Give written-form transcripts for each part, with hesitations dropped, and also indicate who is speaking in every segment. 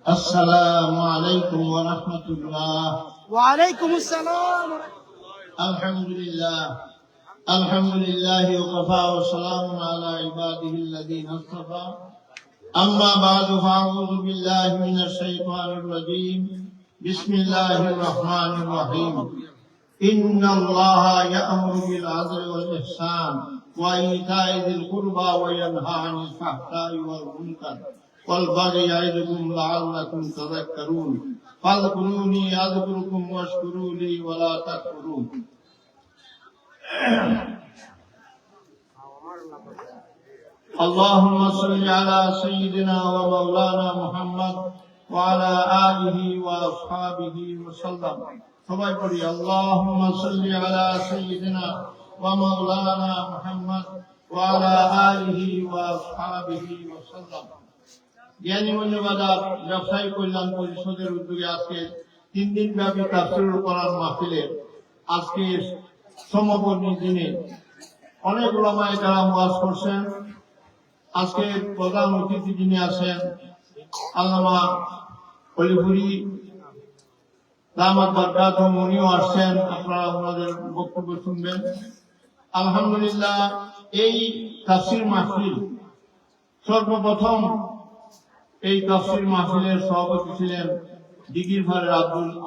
Speaker 1: السلام عليكم ورحمة الله.
Speaker 2: وعليكم السلام.
Speaker 1: الحمد لله وكفى وسلام على عباده الذين اصطفى. أما بعد فأعوذ بالله من الشيطان الرجيم. بسم الله الرحمن الرحيم. إن الله يأمر بالعدل والإحسان وإيتاء ذي القربى وينهى عن الفحشاء والمنكر والبغي يعظكم لعلكم تذكرون. فاذكروني أذكركم واشكروا لي ولا تكفرون. اللهم صل على سيدنا ومولانا محمد وعلى آله وأصحابه وسلم. সবাই পড়ি اللهم صل على سيدنا ومولانا محمد وعلى آله وأصحابه وسلم. জ্ঞানী মূল্যবাজার ব্যবসায়ী কল্যাণ পরিষদের উদ্যোগে আজকে 3 দিন ব্যাপী তাফসীরুল কোরআন মাহফিলের আজকে সমাপনী দিনে অনেক উলামায়ে কেরাম ওয়াজ করছেন। আজকে প্রধান অতিথি যিনি আছেন আল্লামা অলিপুরি দামাত বারকাতুহু, উনিও আসছেন। আপনারা ওনাদের বক্তব্য শুনবেন। আলহামদুলিল্লাহ, এই তাফসীর মাহফিল সর্বপ্রথম এই তাফসীর মাহফিলের সভাপতি ছিলেন দিঘিরপাড়ের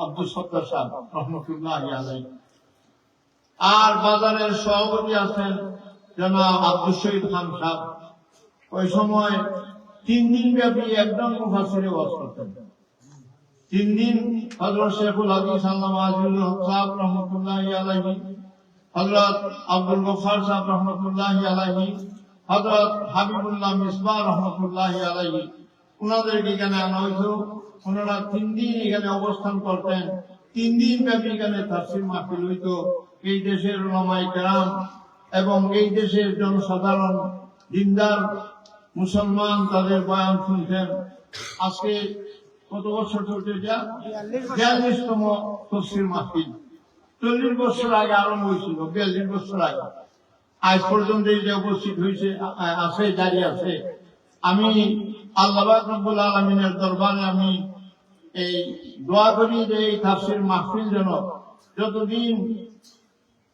Speaker 1: আব্দুল সত্তার সাহেব রহমতুল্লাহি আলাইহি। আর বাজারের সভাপতি আছেন জনাব আব্দুল শহীদ খান সাহেব। ওই সময় 3 দিন ব্যাপী একজন মুফাসসির ওয়াজ করতেন। 3 দিন হযরত শেখুল হাদিস আল্লামা আজিজুল হক সাহেব রহমতুল্লাহি আলাইহি, হযরত আব্দুল গফফার সাহেব রহমতুল্লাহি আলাইহি, হযরত হাবিবুল্লাহ মিসবাহ রহমতুল্লাহি আলাইহি, ওনাদেরকে এখানে আনা হইত। ওনারা 3 দিন এখানে অবস্থান করতেন। 3 দিন ব্যাপী এখানে তাফসীর মাহফিল হইত। এই দেশের উলামায়ে কেরাম এবং এই দেশের জনসাধারণ দিনদার মুসলমান তাদের বয়ান শুনতেন। আজকে কত বছর চলছে এটা? 42তম তাফসীর মাহফিল। 40 বছর আগে আরম্ভ হয়েছিল, 42 বছর আগে। আজ পর্যন্ত এই যে উপস্থিত হয়েছে আছে, জারি আছে। আমি আল্লাহ পাক রব্বুল আলামিনের দরবারে আমি এই দোয়া করি যে এই তাফসীর মাহফিল যেন যতদিন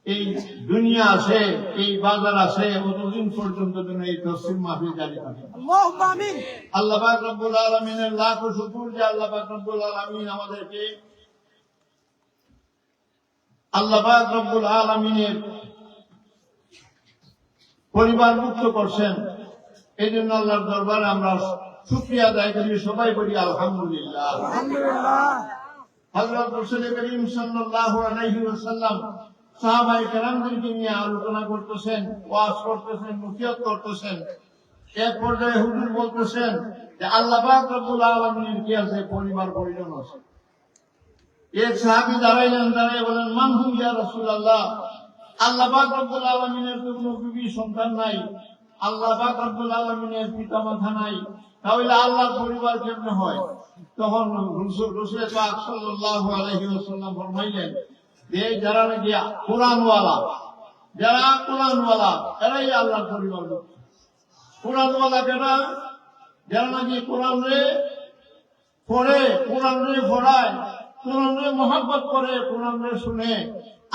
Speaker 1: এই দুনিয়া আছে, এই বাজার আছে, ততদিন পর্যন্ত যেন এই তাফসীর মাহফিল জারি থাকে।
Speaker 2: আল্লাহুম্মা আমিন।
Speaker 1: আল্লাহ পাক রব্বুল আলামিনের লাখ শুকর যে আল্লাহ পাক রব্বুল আলামিন আমাদেরকে আল্লাহ পাক রব্বুল আলামিনের পরিবার মুক্ত করছেন। এই জন্য আল্লাহর দরবারে আমরা শুকরিয়া আদায় করি, সবাই বলি আলহামদুলিল্লাহ।
Speaker 2: আলহামদুলিল্লাহ।
Speaker 1: হযরত রাসূল করিম সাল্লাল্লাহু আলাইহি ওয়াসাল্লাম সাহাবায়ে কেরামদেরকে নিয়ে আলোচনা করতেছেন, ওয়াজ করতেছেন, নসিহত করতেছেন। এক পর্যায়ে হুজুর বলতেছেন যে আল্লাহ পাক রব্বুল আলামিনের কি আছে? পরিবার পরিজন আছে। এক সাহাবী দাঁড়াইলেন, দাঁড়িয়ে বলেন মান হুম ইয়া রাসূলুল্লাহ, আল্লাহ পাক রব্বুল আলামিনের তো কোনো বিবি সন্তান নাই, আল্লাহ পাক রব্বুল আলামিনের পিতা মাতা নাই, তাহলে আল্লাহর পরিবার কেমনে হয়? তখন রাসূল পাক সাল্লাল্লাহু আলাইহি ওয়াসাল্লাম ফরমাইলেন যে যারা নাকি কোরআনওয়ালা, যারা কোরআনওয়ালা এরাই আল্লাহর পরিবার। কোরআনওয়ালা কেনা? যারা নাকি কোরআন রে পড়ে, কোরআন রে পড়ায়, কোরআন রে মহব্বত করে, কোরআন রে শুনে।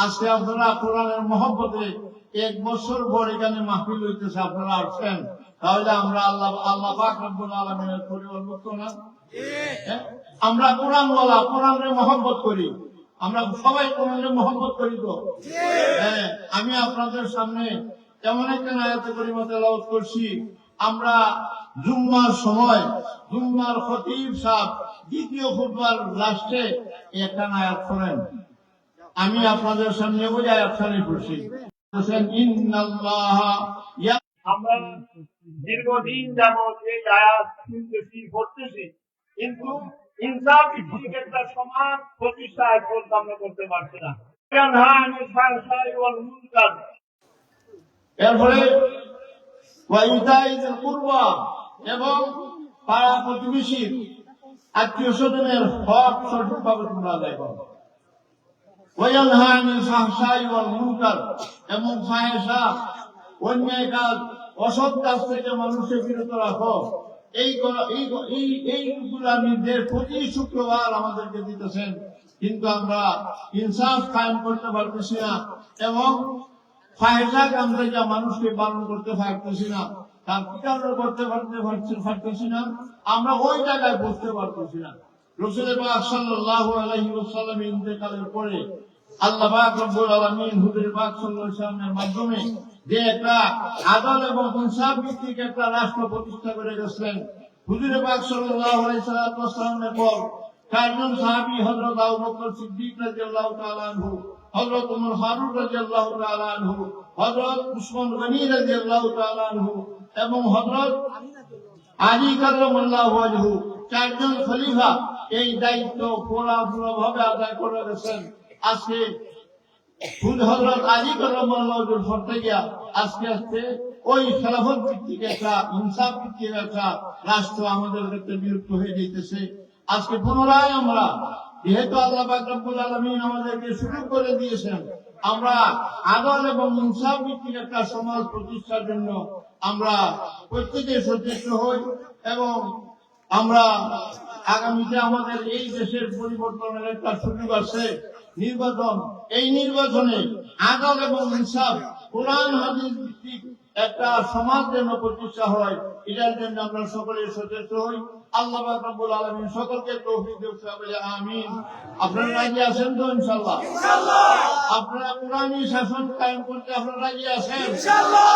Speaker 1: আজকে আপনারা কোরআনের মহব্বতে 1 বছর পর এখানে মাহফিল হইতেছে, আপনারা আসছেন, তাহলে আমরা আল্লাহ পাক রব্বুল আলামিনের পরিবারভুক্ত না? আমরা কোরআনওয়ালা, কোরআনে মহব্বত করি, আমরা সবাই কোরআনে মহব্বত করি তো। হ্যাঁ, আমি আপনাদের সামনে এমন একটা আয়াত কারিমা তেলাওয়াত করছি। আমরা জুম্মার সময় জুম্মার খতিব সাহেব দ্বিতীয় খুতবার লাস্টে একটা আয়াত করেন। আমি আপনাদের সামনে ওই আয়াতখানি পড়ছি। আমরা দীর্ঘদিন যাবৎ এই আয়াত শুনতেছি, পড়তেছি, কিন্তু ইনসাফ ভিত্তিক একটা সমাজ প্রতিষ্ঠা আমরা করতে পারছি না। এরপরে এবং পাড়া প্রতিবেশীর আত্মীয় স্বজনের হক সঠিকভাবে তোমরা আদায় করো। এবং ফাহেশা, অন্যায় কাজ, অসৎ কাজ থেকে মানুষকে বিরত রাখো। এইগুলা নির্দেশ প্রতি শুক্রবার আমাদেরকে দিতেছেন, কিন্তু আমরা ইনসাফ কায়েম করতে পারতেছি না এবং ফায়দা আমরা যা মানুষকে পালন করতে পারতেছি না, তার পিটানো করতে পারতেছি না, আমরা ওই জায়গায় বসতে পারতেছি না। রাসূল পাক সাল্লাল্লাহু আলাইহি ওয়াসাল্লামের ইন্তেকালের পরে আল্লাহ পাক রব্বুল আলামিন হুজুর পাক সাল্লাল্লাহু আলাইহি ওয়াসাল্লামের মাধ্যমে যে একটা আদল এবং ইনসাফ ভিত্তিক একটা রাষ্ট্র প্রতিষ্ঠা করে গেছেন। হুজুর পাক সাল্লাল্লাহু আলাইহি ওয়াসাল্লামের পর চারজন সাহাবী হযরত আবু বকর সিদ্দিক রাদিয়াল্লাহু তাআলা আনহু, হযরত ওমর ফারুক রাদিয়াল্লাহু তাআলা আনহু, হযরত উসমান গনি রাদিয়াল্লাহু তাআলা আনহু এবং হযরত আলী কাররামাল্লাহু ওয়াজহু, চারজন খলিফা এই দায়িত্ব পুরোভাবে আদায় করে গেছেন। আজকে হযরত আলী কাররামাল্লাহু ওয়াজহুর পর থেকে আস্তে আস্তে ওই খেলাফত ভিত্তিক একটা ইনসাফ ভিত্তিক একটা রাষ্ট্র আমাদের কাছে বিলুপ্ত হয়ে যেতেছে। আজকে পুনরায় আমরা, যেহেতু আল্লাহ পাক রব্বুল আলামিন আমাদেরকে সুযোগ করে দিয়েছেন, আমরা আদল এবং ইনসাফ ভিত্তিক একটা সমাজ প্রতিষ্ঠার জন্য আমরা প্রত্যেকে সচেষ্ট হই এবং আমরা আগামীতে আমাদের এই দেশের পরিবর্তনের একটা সুযোগ আছে, নির্বাচন। এই নির্বাচনে আদল এবং ইনসাফ, কোরআন হাদিস ভিত্তিক একটা সমাজ যেন প্রতিষ্ঠা হয়, এটার জন্য আমরা সকলে সচেষ্ট হই। আল্লাহ পাক রব্বুল আলামিন সকলকে তৌফিক দেন, বলে আমিন। আপনারা রাজি আছেন তো? ইনশাআল্লাহ। আপনারা কোরআনী শাসন কায়েম করতে আপনারা রাজি আছেন? ইনশাআল্লাহ।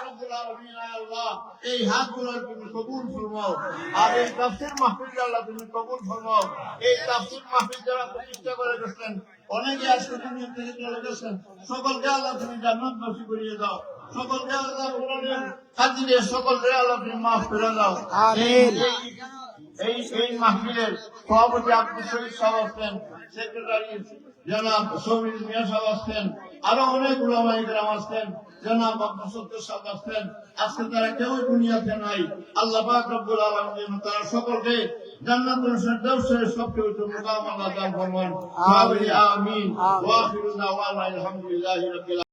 Speaker 1: রব্বুল আলামিন, আল্লাহ এই হাতগুলো তুমি কবুল ফরমাও, আর এই তাফসীর মাহফিল আল্লাহ তুমি কবুল ফরমাও। এই তাফসীর মাহফিল যারা প্রতিষ্ঠা করে গেছেন, অনেকে আজকে দুনিয়া থেকে চলে গেছেন, সকলকে আল্লাহ তুমি জান্নাত নসিব করিয়ে দাও। সকলকে আল্লাহ কোরআনের খাতিরে সকলকে আল্লাহ তুমি মাফ করে দাও।
Speaker 2: আমিন।
Speaker 1: এই মাহফিলের সভাপতি আব্দুল শহীদ সাহেব আসতেন, সেক্রেটারি জনাব সমীর মিয়া সাহেব আসতেন, আরো অনেক উলামায়ে কেরাম আসতেন, জনাব আব্দুল সত্তর সাহেব আসতেন। আজকে তারা কেউ দুনিয়াতে নাই। আল্লাহ পাক রব্বুল আলামিন তারা সকলকে জান্নাতুল ফিরদাউসের সবচেয়ে উচ্চ মুকাম আল্লাহ দান ফরমান। আমিন। ওয়া আখিরু দাওয়ানা আলহামদুলিল্লাহি রাব্বিল